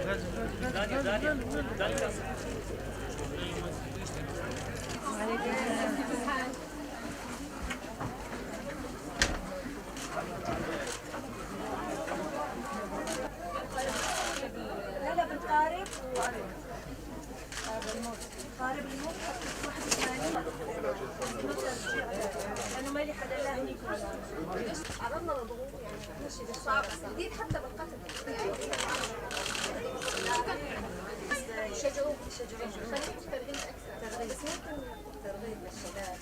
لا بالقارب قارب الموت واحد ثاني لانه ما لي حدا لا هنيك عرضنا لضغوط يعني ماشي صعب جديد حتى بالقتل شجعوا ترغيب اكثر ترغيب للشباب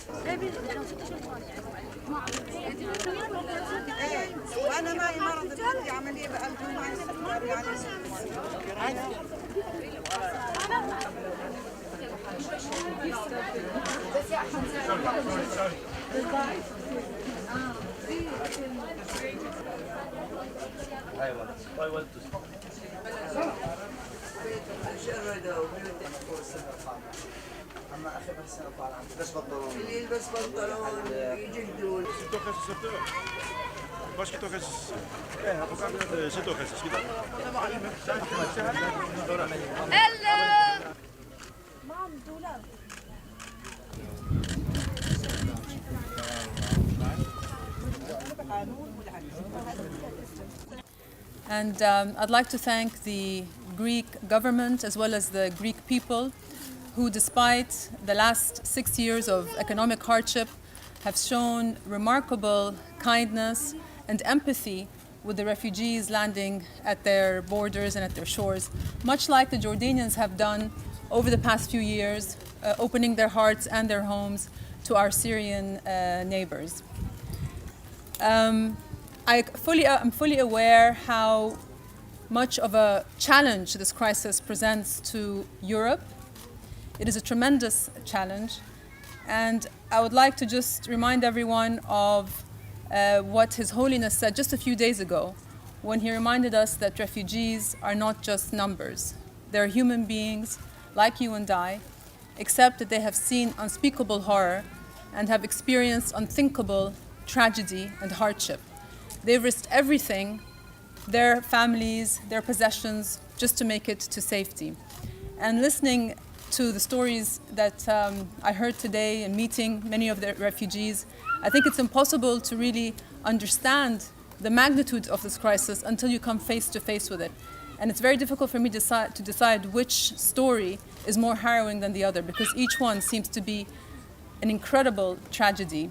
وانا معي مرض بدي عمليه بقلبي ومعي سكر يعني ايوه ايوه اما اخي بس طالع عندي بس بنطلون اللي يلبس بنطلون يجلدوا Acho que toca esses. É, a bocada se toca esses. معهم دولار And I'd like to thank the Greek government as well as the Greek people who, despite the last 6 years of economic hardship, have shown remarkable kindness and empathy with the refugees landing at their borders and at their shores, much like the Jordanians have done over the past few years, opening their hearts and their homes to our Syrian neighbors. I'm fully aware how much of a challenge this crisis presents to Europe. It is a tremendous challenge, and I would like to just remind everyone of what His Holiness said just a few days ago when he reminded us that refugees are not just numbers. They're human beings like you and I, except that they have seen unspeakable horror and have experienced unthinkable tragedy and hardship. They've risked everything, their families, their possessions, just to make it to safety. And listening to the stories that I heard today and meeting many of the refugees, I think it's impossible to really understand the magnitude of this crisis until you come face to face with it. And it's very difficult for me to decide which story is more harrowing than the other, because each one seems to be an incredible tragedy.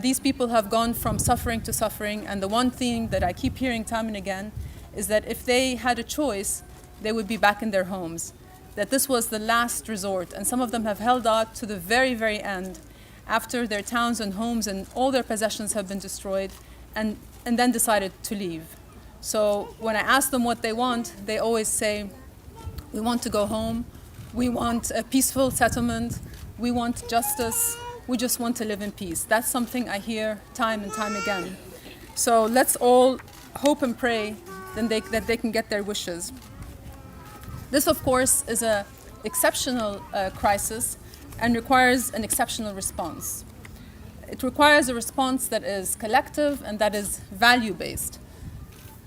These people have gone from suffering to suffering, and the one thing that I keep hearing time and again is that if they had a choice, they would be back in their homes, that this was the last resort, and some of them have held out to the very, very end after their towns and homes and all their possessions have been destroyed, and then decided to leave. So when I ask them what they want, they always say, we want to go home, we want a peaceful settlement, we want justice, we just want to live in peace. That's something I hear time and time again. So let's all hope and pray that they can get their wishes. This, of course, is an exceptional crisis and requires an exceptional response. It requires a response that is collective and that is value-based,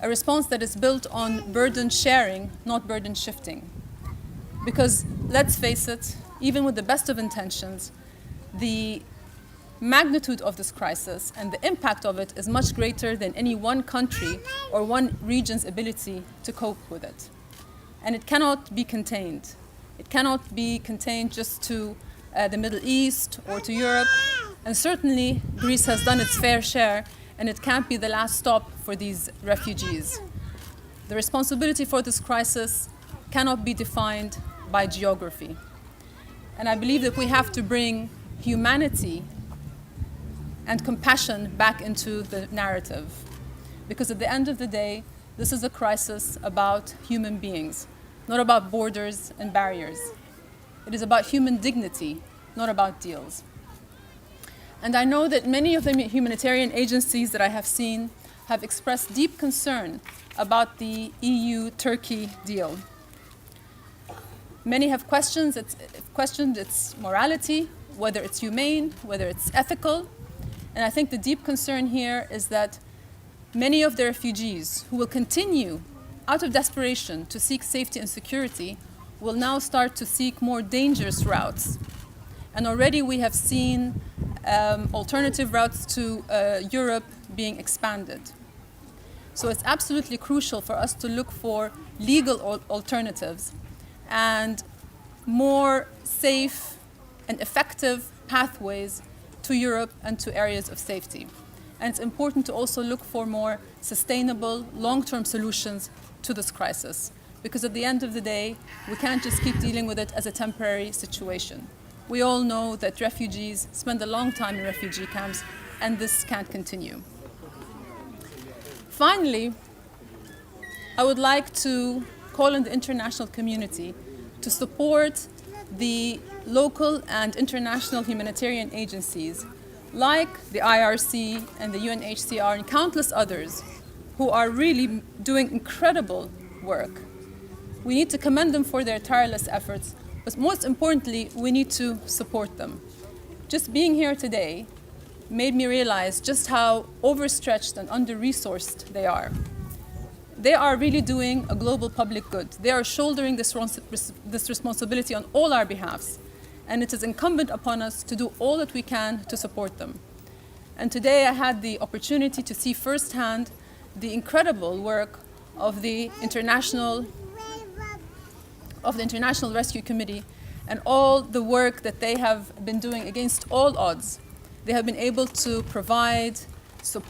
a response that is built on burden sharing, not burden shifting. Because let's face it, even with the best of intentions, the magnitude of this crisis and the impact of it is much greater than any one country or one region's ability to cope with it. And it cannot be contained. It cannot be contained just to the Middle East or to Europe. And certainly Greece has done its fair share, and it can't be the last stop for these refugees. The responsibility for this crisis cannot be defined by geography. And I believe that we have to bring humanity and compassion back into the narrative. Because at the end of the day, this is a crisis about human beings, not about borders and barriers. It is about human dignity, not about deals. And I know that many of the humanitarian agencies that I have seen have expressed deep concern about the EU-Turkey deal. Many have questioned its morality, whether it's humane, whether it's ethical. And I think the deep concern here is that many of the refugees who will continue out of desperation to seek safety and security, will now start to seek more dangerous routes. And already we have seen alternative routes to Europe being expanded. So it's absolutely crucial for us to look for legal alternatives and more safe and effective pathways to Europe and to areas of safety. And it's important to also look for more sustainable, long-term solutions to this crisis. Because at the end of the day, we can't just keep dealing with it as a temporary situation. We all know that refugees spend a long time in refugee camps, and this can't continue. Finally, I would like to call on the international community to support the local and international humanitarian agencies like the IRC and the UNHCR and countless others who are really doing incredible work. We need to commend them for their tireless efforts, but most importantly, we need to support them. Just being here today made me realize just how overstretched and under-resourced they are. They are really doing a global public good. They are shouldering this responsibility on all our behalves, and it is incumbent upon us to do all that we can to support them. And today I had the opportunity to see firsthand the incredible work of the International Rescue Committee and all the work that they have been doing against all odds. They have been able to provide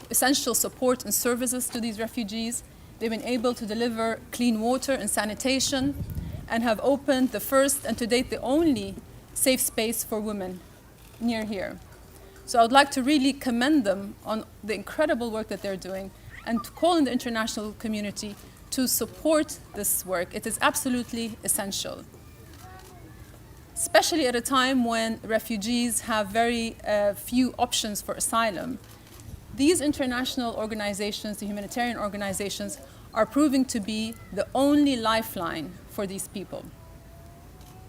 essential support and services to these refugees. They've been able to deliver clean water and sanitation and have opened the first and to date the only safe space for women near here. So I would like to really commend them on the incredible work that they're doing and to call on the international community to support this work. It is absolutely essential, especially at a time when refugees have very few options for asylum. These international organizations, the humanitarian organizations, are proving to be the only lifeline for these people.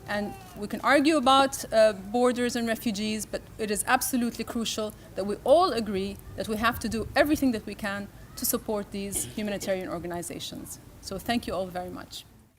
And we can argue about borders and refugees, but it is absolutely crucial that we all agree that we have to do everything that we can to support these humanitarian organizations. So thank you all very much.